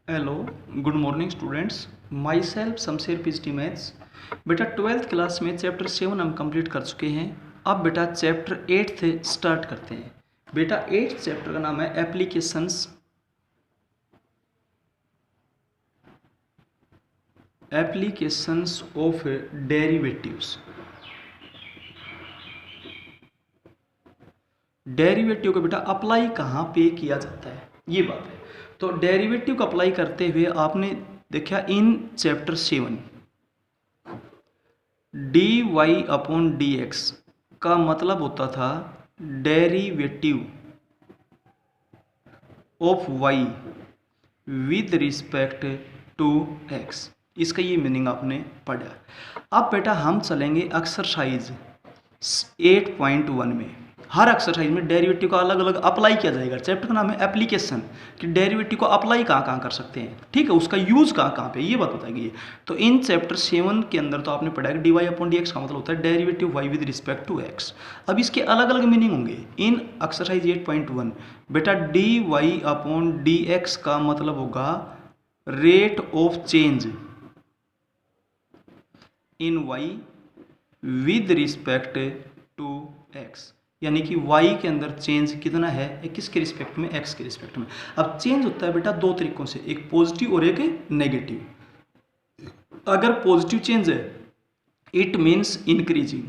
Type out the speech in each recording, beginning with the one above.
Hello, good morning students. My self Shamsher PhD maths. बेटा 12th class में chapter 7 हम complete कर चुके हैं। अब बेटा चैप्टर 8 से स्टार्ट करते हैं। बेटा 8th चैप्टर का नाम है एप्लीकेशंस ऑफ डेरिवेटिव्स। डेरिवेटिव को बेटा अप्लाई कहाँ पे किया जाता है, ये बात है। तो डेरिवेटिव को अप्लाई करते हुए आपने देखा in chapter 7 d y upon d x का मतलब होता था derivative of y with respect to x. इसका ये मीनिंग आपने पढ़ा। अब बेटा हम चलेंगे एक्सरसाइज 8.1 में। हर एक्सरसाइज में डेरिवेटिव का अलग अलग अप्लाई किया जाएगा। चैप्टर का नाम है एप्लीकेशन, कि डेरिवेटिव को अप्लाई कहाँ कहाँ कर सकते हैं, ठीक है, उसका यूज कहाँ कहाँ पे, ये बात बताएगी ये। तो इन चैप्टर 7 के अंदर तो आपने पढ़ा है d y upon d x का मतलब होता है derivative y with respect to x. अब इसके अलग अलग मीनिंग होंगे इन एक्सरसाइज 8.1। बेटा d y upon d x का मतलब होगा rate of change in y with respect to x, यानी कि y के अंदर चेंज कितना है, किसके रिस्पेक्ट में, x के रिस्पेक्ट में। अब चेंज होता है बेटा दो तरीकों से, एक पॉजिटिव और एक नेगेटिव। अगर पॉजिटिव चेंज है इट मीन्स इंक्रीजिंग,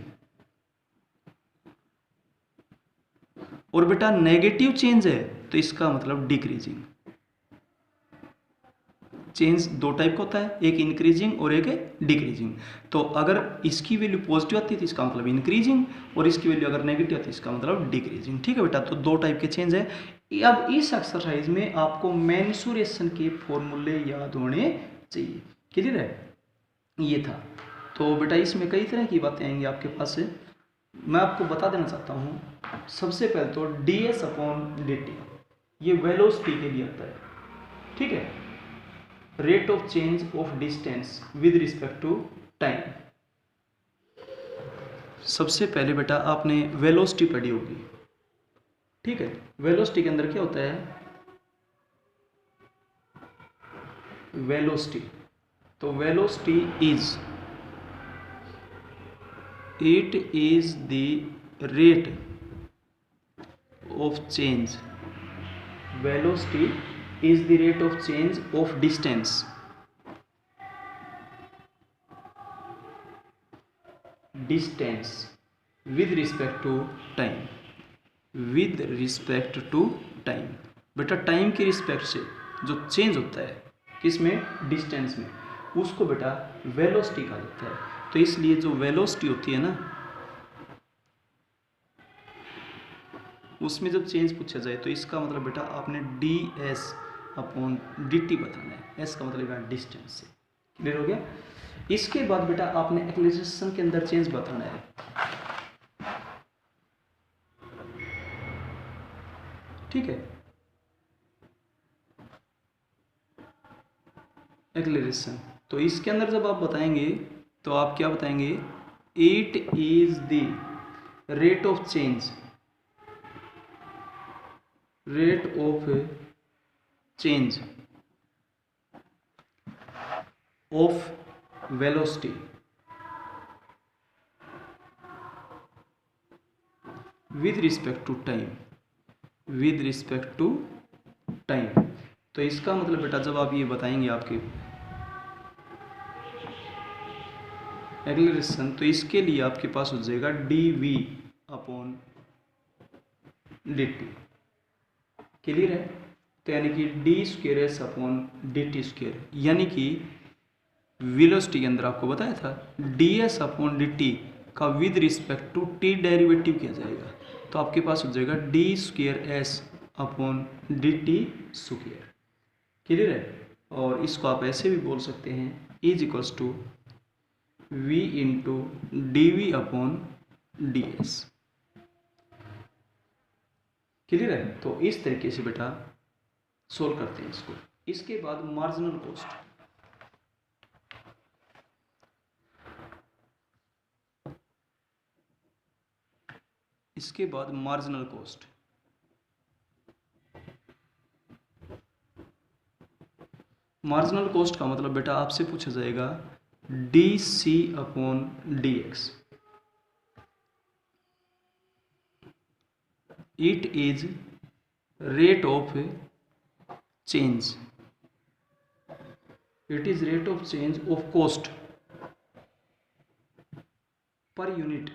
और बेटा नेगेटिव चेंज है तो इसका मतलब डिक्रीजिंग। चेंज दो टाइप का होता है, एक इंक्रीजिंग और एक डिक्रीजिंग। तो अगर इसकी वैल्यू पॉजिटिव आती है तो इसका मतलब इंक्रीजिंग, और इसकी वैल्यू अगर नेगेटिव आती है इसका मतलब डिक्रीजिंग। ठीक है बेटा, तो दो टाइप के चेंज है। अब इस एक्सरसाइज में आपको मेंसुरेशन के फॉर्मूले याद होने चाहिए। क्लियर है, ये था। तो बेटा इसमें कई तरह की बातें आएंगी आपके पास से, मैं आपको बता देना चाहता हूँ। सबसे पहले तो d S upon D t, ये वेलोसिटी के लिए आता है, ठीक है, rate of change of distance with respect to time. सबसे पहले बेटा आपने वेलोसिटी पढ़ी होगी, ठीक है। वेलोसिटी के अंदर क्या होता है, वेलोसिटी, तो velocity is it is the rate of change, velocity is the rate of change of distance with respect to time, with respect to time। बेटा टाइम के रिस्पेक्ट से जो चेंज होता है किसमें, डिस्टेंस में, उसको बेटा वेलोसिटी कहा जाता है। तो इसलिए जो वेलोसिटी होती है ना, उसमें जब चेंज पूछा जाए तो इसका मतलब बेटा आपने D S upon D T बताना है। एस का मतलब है डिस्टेंस से। क्लियर हो गया। इसके बाद बेटा आपने एक्सेलरेशन के अंदर चेंज बताना है, ठीक है। एक्सेलरेशन, तो इसके अंदर जब आप बताएंगे तो आप क्या बताएंगे, it is the rate of change, rate of change of velocity with respect to time, with respect to time. तो इसका मतलब बेटा जब आप ये बताएंगे आपके एक्सेलरेशन, तो इसके लिए आपके पास हो जाएगा D V upon D T. Clear है, तो यानी कि D square S upon D T square, यानी कि वेलोसिटी के अंदर आपको बताया था D S upon D T का with respect to T derivative किया जाएगा, तो आपके पास हो जाएगा D square S upon D T square. Clear है, और इसको आप ऐसे भी बोल सकते हैं is equals to V into D V upon d s. Clear है, तो इस तरीके से बेटा सोल्व करते हैं इसको। इसके बाद मार्जिनल कॉस्ट, इसके बाद मार्जिनल कॉस्ट, मार्जिनल कॉस्ट का मतलब बेटा आपसे पूछा जाएगा d c upon d x. It is rate of change, it is rate of change of cost per unit,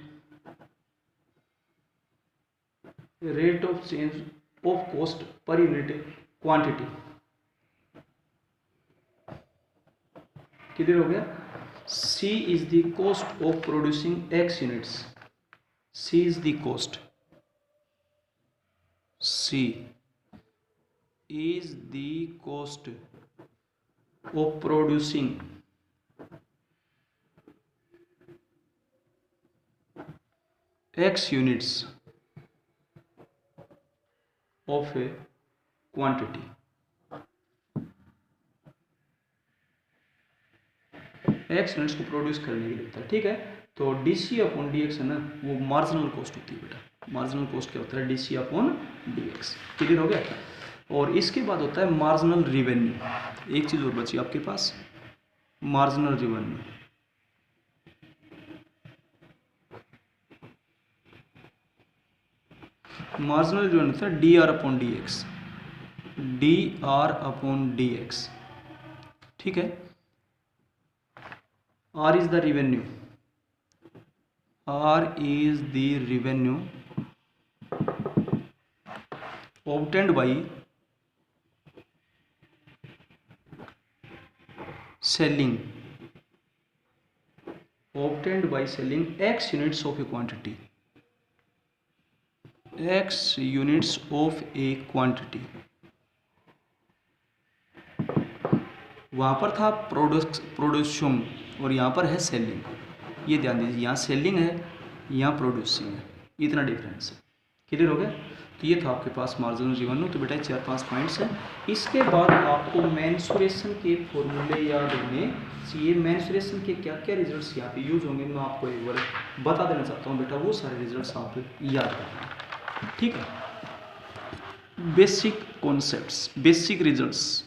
rate of change of cost per unit quantity. Clear हो गया। C is the cost of producing X units, C is the cost, C is the cost of producing X units of a quantity। X units को produce करने के लिए होता है, ठीक है। तो DC अपॉन DX है ना, वो मार्जिनल कॉस्ट होती है बेटा। मार्जिनल कॉस्ट क्या होता है? DC upon DX। क्लियर हो गया। और इसके बाद होता है मार्जिनल रिवेन्यू। एक चीज़ और बची आपके पास, मार्जिनल रिवेन्यू। मार्जिनल रिवेन्यू होता है DR upon DX, DR upon DX, ठीक है। R is the revenue, R is the revenue obtained by selling, obtained by selling X units of a quantity, X units of a quantity। वहाँ पर था production और यहाँ पर है selling. ये ध्यान दीजिए, यहाँ सेलिंग है, यहाँ प्रोड्यूसिंग है, इतना डिफरेंस है। क्लियर हो गया। तो ये था आपके पास मार्जिनल रिवेन्यू। तो बेटा 4-5 पॉइंट्स हैं। इसके बाद आपको मेंसुरेशन के फॉर्मूले याद होने चाहिए। मेंसुरेशन के क्या क्या रिजल्ट्स यहाँ पे यूज होंगे मैं आपको एक बार बता देना चाहता हूँ बेटा, वो सारे रिजल्ट्स आप याद रखना, ठीक है। Basic concepts, basic results.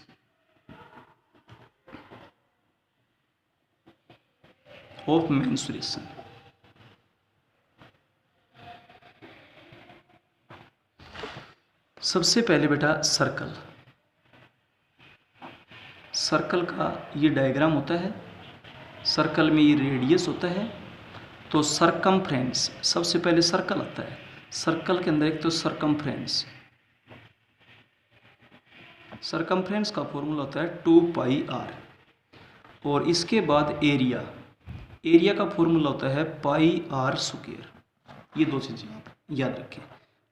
Of mensuration. सबसे पहले बेटा सर्कल, सर्कल का ये डायग्राम होता है, सर्कल में ये रेडियस होता है। तो सरकमफ्रेंस, सबसे पहले सर्कल आता है, सर्कल के अंदर एक तो सरकमफ्रेंस, सरकमफ्रेंस का फॉर्मूला होता है 2πr। और इसके बाद एरिया, एरिया का फॉर्मूला होता है πr²। ये दो चीज़ें आप याद रखें,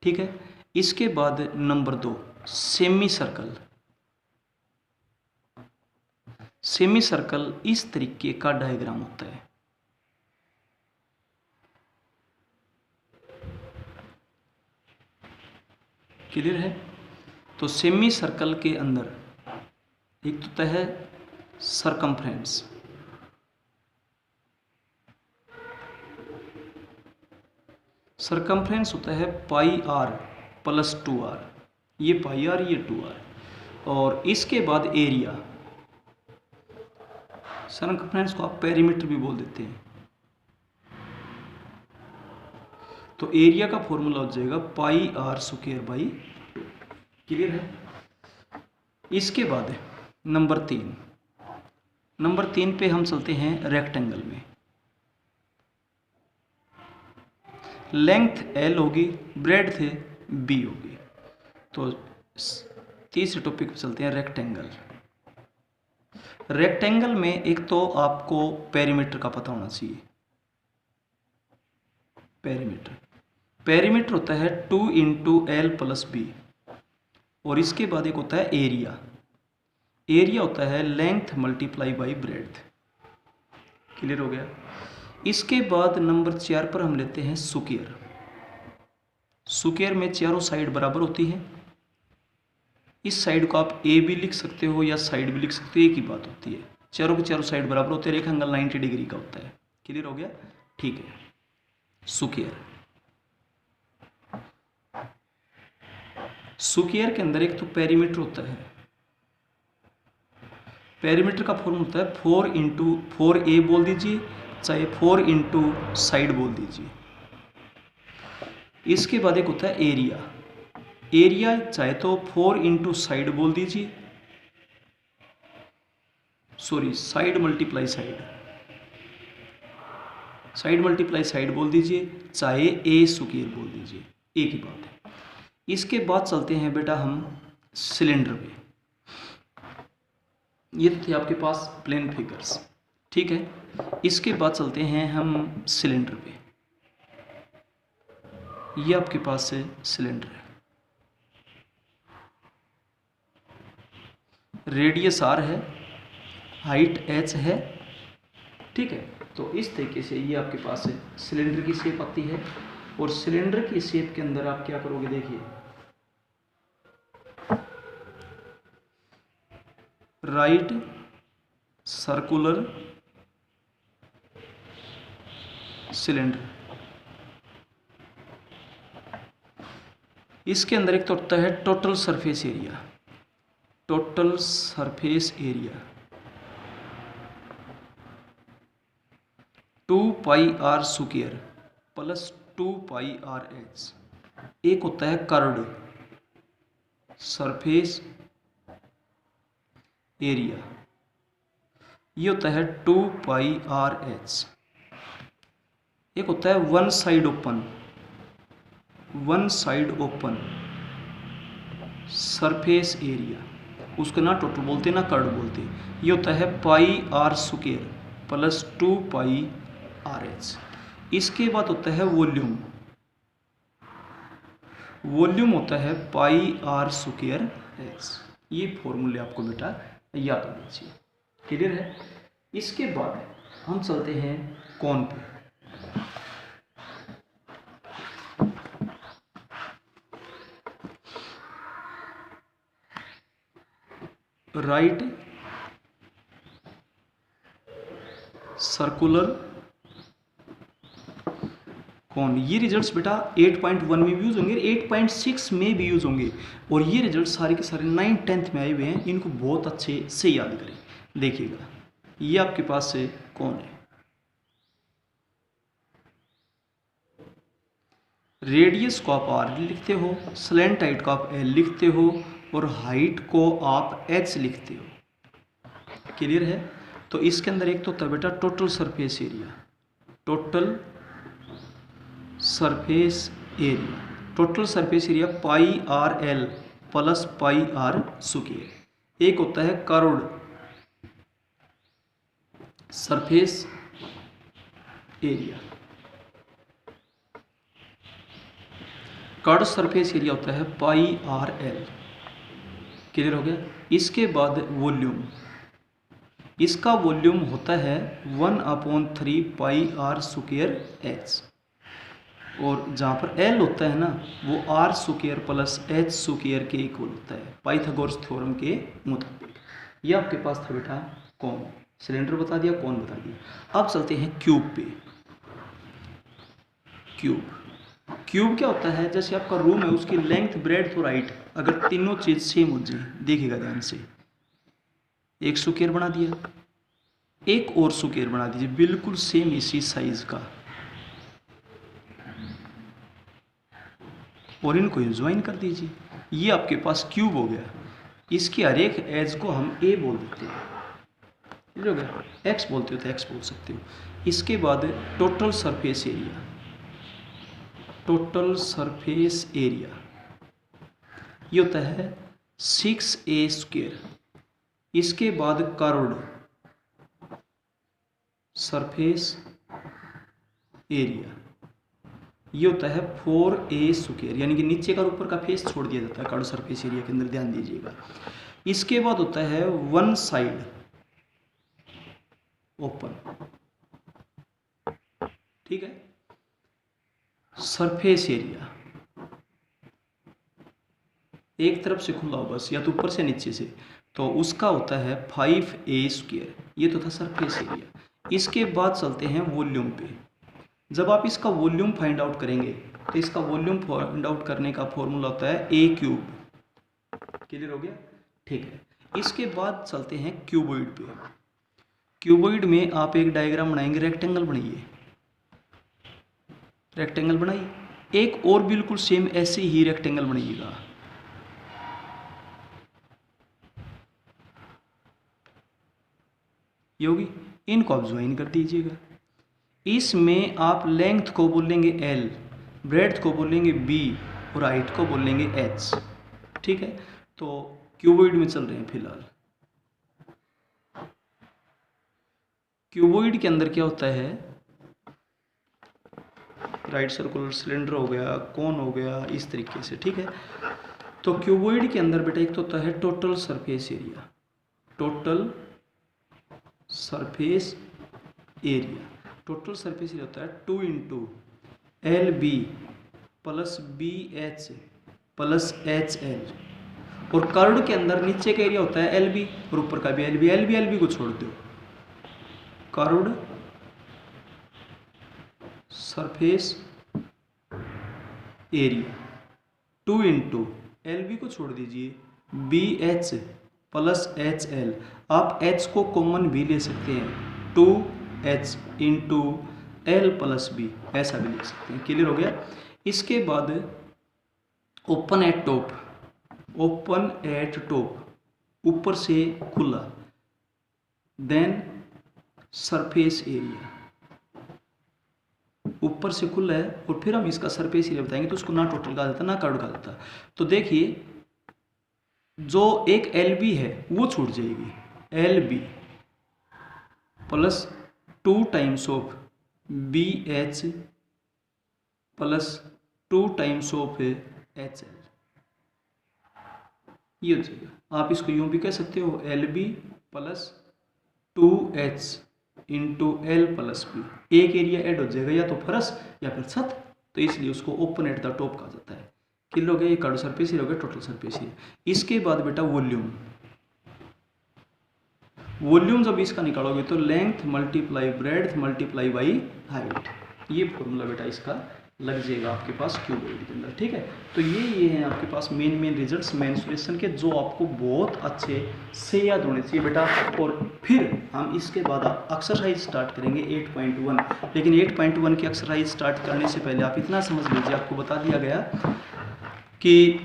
ठीक है। इसके बाद number 2 semi circle. Semi circle इस तरीके का डायग्राम होता है। क्लियर है। तो सेमी सर्कल के अंदर एक तो है सरकमफ्रेंस, सरकमफ्रेंस होता है πr + 2r, ये πr ये 2r। और इसके बाद एरिया, सरकमफ्रेंस को आप पेरीमीटर भी बोल देते हैं। तो एरिया का फॉर्मूला हो जाएगा πr²/2। क्लियर है। इसके बाद नंबर 3, नंबर 3 पे हम चलते हैं रेक्टेंगल में। लेंथ L होगी, ब्रेड्थ B होगी। तो तीसरे टॉपिक पे चलते हैं रेक्टेंगल। रेक्टेंगल में एक तो आपको पेरीमीटर का पता होना चाहिए। पेरीमीटर, पेरीमीटर होता है 2 × L + B। और इसके बाद एक होता है एरिया, एरिया होता है लेंथ × ब्रेड्थ। क्लियर हो गया। इसके बाद नंबर 4 पर हम लेते हैं स्क्वायर। स्क्वायर में चारों साइड बराबर होती है। इस साइड को आप ए भी लिख सकते हो या साइड भी लिख सकते हो, एक ही बात होती है। चारों के चारों साइड बराबर होते हैं, रेक्टेंगल 90 डिग्री का होता है। क्लियर हो गया, ठीक है। स्क्वायर, स्क्वायर के अंदर एक तो पेरीमीटर होता है, पेरीमीटर का फॉर्मूला होता है 4 बोल दीजिए, चाहे 4 साइड बोल दीजिए। इसके बाद एक होता है एरिया। एरिया चाहे तो 4 साइड बोल दीजिए, sorry side multiply side, side multiply side बोल दीजिए, चाहे ए स्क्वायर बोल दीजिए, एक ही बात है। इसके बाद चलते हैं बेटा हम सिलेंडर पे। ये थे आपके पास प्लेन फिगर्स, ठीक है। इसके बाद चलते हैं हम सिलेंडर पे। ये आपके पास से सिलेंडर है, रेडियस r है, हाइट h है, ठीक है। तो इस तरीके से ये आपके पास है सिलेंडर की शेप आती है। और सिलेंडर की शेप के अंदर आप क्या करोगे, देखिए राइट सर्कुलर सिलेंडर। इसके अंदर एक तो होता है total surface area, total surface area 2 pi are square plus 2 pi are h. एक होता है कर्व्ड सरफेस एरिया, ये होता है 2 पाई आर एच। एक होता है one side open surface area, उसको ना टोटल बोलते ना कर्व बोलते। ये होता है pi are square plus 2 pi are H. इसके बाद होता है वॉल्यूम, वॉल्यूम होता है पाई आर स्क्वायर एच। ये फॉर्मूले आपको बेटा याद होना चाहिए, क्लियर है। इसके बाद हम चलते हैं कौन पे। राइट सर्कुलर कौन। ये रिजल्ट्स बेटा 8.1 में भी यूज होंगे, 8.6 में भी यूज होंगे। और ये रिजल्ट सारे के सारे 9th 10th में आए हुए हैं, इनको बहुत अच्छे से याद करें। देखिएगा ये आपके पास से कौन है, रेडियस को आप आर लिखते हो, स्लैंट हाइट को आप एल लिखते हो, और हाइट को आप एच लिखते हो, क्लियर है। तो इसके अंदर एक तो होता है बेटा total surface area, total surface area, total surface area pi r l plus pi are square. एक होता है curved surface area, curved surface area होता है पाई आर एल, क्लियर हो गया। इसके बाद वॉल्यूम, इसका वॉल्यूम होता है 1/3 पाई आर स्क्वायर एच। और जहाँ पर एल होता है ना वो r square plus h square के इक्वल होता है पाइथागोरस थ्योरम के मुताबिक। ये आपके पास था बेटा कौन, सिलेंडर बता दिया, कौन बता दिया। अब चलते हैं क्यूब पे। क्यूब क्या होता है, जैसे आपका रूम है उसकी लेंथ ब्रेड्थ और हाइट अगर तीनों चीज सेम हो जाए, देखिएगा ध्यान से, एक स्क्वायर बना दिया, एक और स्क्वायर बना दीजिए बिल्कुल सेम इसी साइज का, और इनको ज्वाइन कर दीजिए, ये आपके पास क्यूब हो गया। इसकी हर एक एज को हम ए बोल देते हैं, हो गया। एक्स बोलते हो तो एक्स बोल सकते हो। इसके बाद total surface area, total surface area ये होता है 6a²। इसके बाद कर्व्ड सरफेस एरिया ये होता है 4a², यानी कि नीचे का ऊपर का फेस छोड़ दिया जाता है कर्व्ड सरफेस एरिया के अंदर, ध्यान दीजिएगा। इसके बाद होता है वन साइड ओपन, ठीक है, सरफेस एरिया एक तरफ से खुला हो बस, या तो ऊपर से नीचे से, तो उसका होता है 5a²। ये तो था सरफेस एरिया। इसके बाद चलते हैं वॉल्यूम पे। जब आप इसका वॉल्यूम फाइंड आउट करेंगे तो इसका वॉल्यूम फाइंड आउट करने का फॉर्मूला होता है a³। क्लियर हो गया, ठीक है। इसके बाद चलते हैं क्यूबॉइड पे। क्यूबॉइड में आप एक डायग्राम बनाएंगे, रेक्टेंगल बनाइए, रेक्टेंगल बनाइए, एक और बिल्कुल सेम ऐसे ही रेक्टेंगल बनाइएगा। ये होगी, इनको आप ज्वाइन कर दीजिएगा। इसमें आप लेंथ को बोलेंगे L, ब्रेड्थ को बोलेंगे B और हाइट को बोलेंगे H। ठीक है, तो क्यूबॉइड में चल रहे हैं फिलहाल। क्यूबॉइड के अंदर क्या होता है, राइट सर्कुलर सिलेंडर हो गया, कोन हो गया, इस तरीके से। ठीक है, तो क्यूबॉइड के अंदर बेटा एक तो होता है total surface area, total surface area. Total surface area होता है 2 into LB plus BH plus HL। और कर्व के अंदर नीचे का एरिया होता है LB और ऊपर का भी LB। LB को छोड़ दो, curved surface area 2 into LB को छोड़ दीजिए BH प्लस HL। आप H को कॉमन भी ले सकते हैं, 2H into L plus B, ऐसा भी लिख सकते हैं। क्लियर हो गया। इसके बाद open at top, open at top, ऊपर से खुला, देन सरफेस एरिया, ऊपर से खुला है और फिर हम इसका सरफेस एरिया बताएंगे, तो उसको ना टोटल कहा जाता ना कर्व कहा जाता। तो देखिए जो एक LB है वो छूट जाएगी, LB plus 2 times of BH plus 2 times of HL, ये हो जाएगा। आप इसको यूं भी कह सकते हो, LB plus 2H into L plus B। एक एरिया ऐड हो जाएगा, या तो फर्श या फिर छत, तो इसलिए उसको ओपन एट द टॉप कहा जाता है। किलो हो गया, ये कर्व सरफेस एरिया हो गया, टोटल सरफेस एरिया। इसके बाद बेटा वॉल्यूम, वॉल्यूम जब इसका निकालोगे तो length multiply breadth multiply by height, ये फॉर्मूला बेटा इसका लग जाएगा आपके पास क्यूबॉइड के अंदर। ठीक है, तो ये हैं आपके पास मेन रिजल्ट्स मेंसुरेशन के, जो आपको बहुत अच्छे से याद होने चाहिए बेटा। और फिर हम इसके बाद एक्सरसाइज स्टार्ट करेंगे 8.1। लेकिन 8.1 की एक्सरसाइज स्टार्ट करने से पहले आप इतना समझ लीजिए, आपको बता दिया गया कि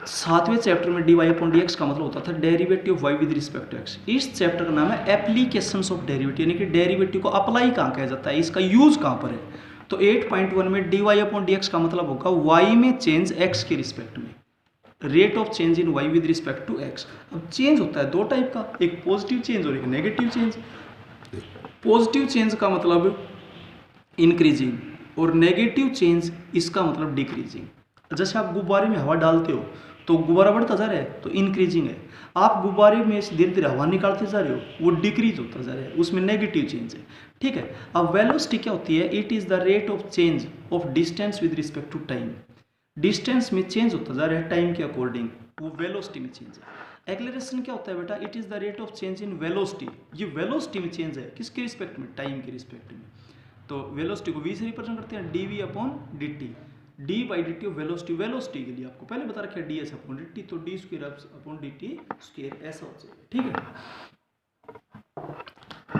7वें चैप्टर में dy/dx का मतलब होता था derivative of y with respect to x। इस चैप्टर का नाम है एप्लीकेशंस ऑफ डेरिवेटिव, यानी कि डेरिवेटिव को अप्लाई कहाँ किया जाता है, इसका यूज कहाँ पर है। तो 8.1 में dy/dx का मतलब होगा y में चेंज x के रिस्पेक्ट में, rate of change in y with respect to x। अब चेंज होता है दो टाइप का, एक पॉजिटिव चेंज और एक नेगेटिव चेंज। पॉजिटिव चेंज का मतलब इंक्रीजिंग और नेगेटिव चेंज इसका मतलब डिक्रीजिंग। जैसे आप गुब्बारे में हवा डालते हो तो गुब्बारा बढ़ता जा रहा है तो इंक्रीजिंग है, आप गुब्बारे में से धीरे धीरे हवा निकालते जा रहे हो वो डिक्रीज होता जा रहा है, उसमें नेगेटिव चेंज है। ठीक है, अब वेलोसिटी क्या होती है, it is the rate of change of distance with respect to time. Distance में चेंज होता जा रहा है टाइम के अकॉर्डिंग, वो वेलोसिटी में चेंज है। एक्सेलरेशन क्या होता है बेटा, it is the rate of change in velocity. ये वेलोसिटी में चेंज है, किसके रिस्पेक्ट में, टाइम के रिस्पेक्ट में। तो वेलोसिटी को v से रिप्रेजेंट करते हैं, dv/dt, d/dt of velocity. Velocity के लिए आपको पहले बता रखा है ds/dt, तो d²/dt², ऐसा हो जाएगा। ठीक है,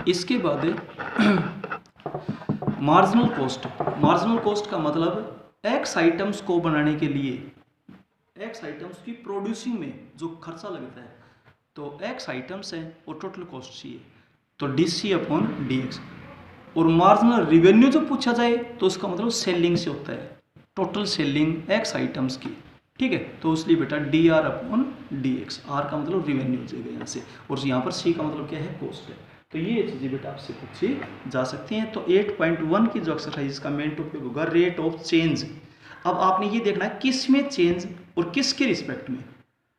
इसके बाद मार्जिनल कॉस्ट। मार्जिनल कॉस्ट का मतलब x आइटम्स को बनाने के लिए, x आइटम्स की प्रोड्यूसिंग में जो खर्चा लगता है, तो x आइटम्स है और टोटल कॉस्ट चाहिए, तो dc/dx। और मार्जिनल रिवेन्यू जो पूछा जाए तो उसका मतलब सेलिंग से होता है, टोटल सेलिंग x आइटम्स की। ठीक है, तो इसलिए बेटा dr/dx, r का मतलब रिवेन्यू हो जाएगा यहाँ से, और यहाँ पर c का मतलब क्या है, कॉस्ट है। तो ये चीज़ें बेटा आपसे पूछी जा सकती हैं। तो 8.1 की जो एक्सरसाइज का मेन टॉपिक होगा रेट ऑफ चेंज। अब आपने ये देखना है किस में चेंज और किसके रिस्पेक्ट में।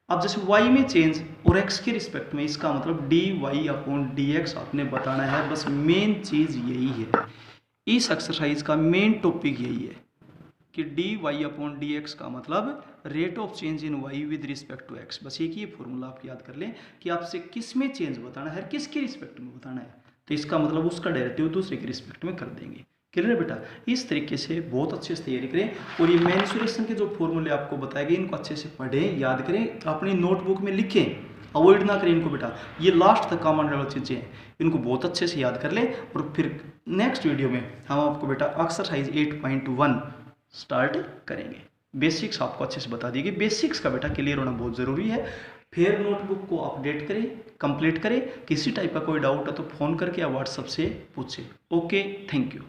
अब जैसे y में चेंज और x के रिस्पेक्ट में, इसका मतलब dy/dx आपने बताना है। बस मेन चीज़ यही है, इस एक्सरसाइज का मेन टॉपिक यही है कि dy/dx का मतलब rate of change in y with respect to x। बस एक ही फॉर्मूला आप याद कर लें कि आपसे किस में चेंज बताना है, किसके रिस्पेक्ट में बताना है, तो इसका मतलब उसका डेरिवेटिव दूसरे के रिस्पेक्ट में कर देंगे। क्लियर है बेटा, इस तरीके से बहुत अच्छे से तैयारी करें। और ये मेंसुरेशन के जो फॉर्मूले आपको बताए गए इनको अच्छे से पढ़ें, याद करें, अपनी नोटबुक में लिखें, अवॉइड ना करें इनको बेटा, ये लास्ट तक काम आने वाली चीज़ें हैं, इनको बहुत अच्छे से याद कर लें। और फिर नेक्स्ट वीडियो में हम आपको बेटा एक्सरसाइज 8.1 स्टार्ट करेंगे। बेसिक्स आपको अच्छे से बता दी गई, बेसिक्स का बेटा क्लियर होना बहुत ज़रूरी है। फिर नोटबुक को अपडेट करें, कंप्लीट करें। किसी टाइप का कोई डाउट है तो फ़ोन करके या व्हाट्सएप से पूछें। Okay, thank you.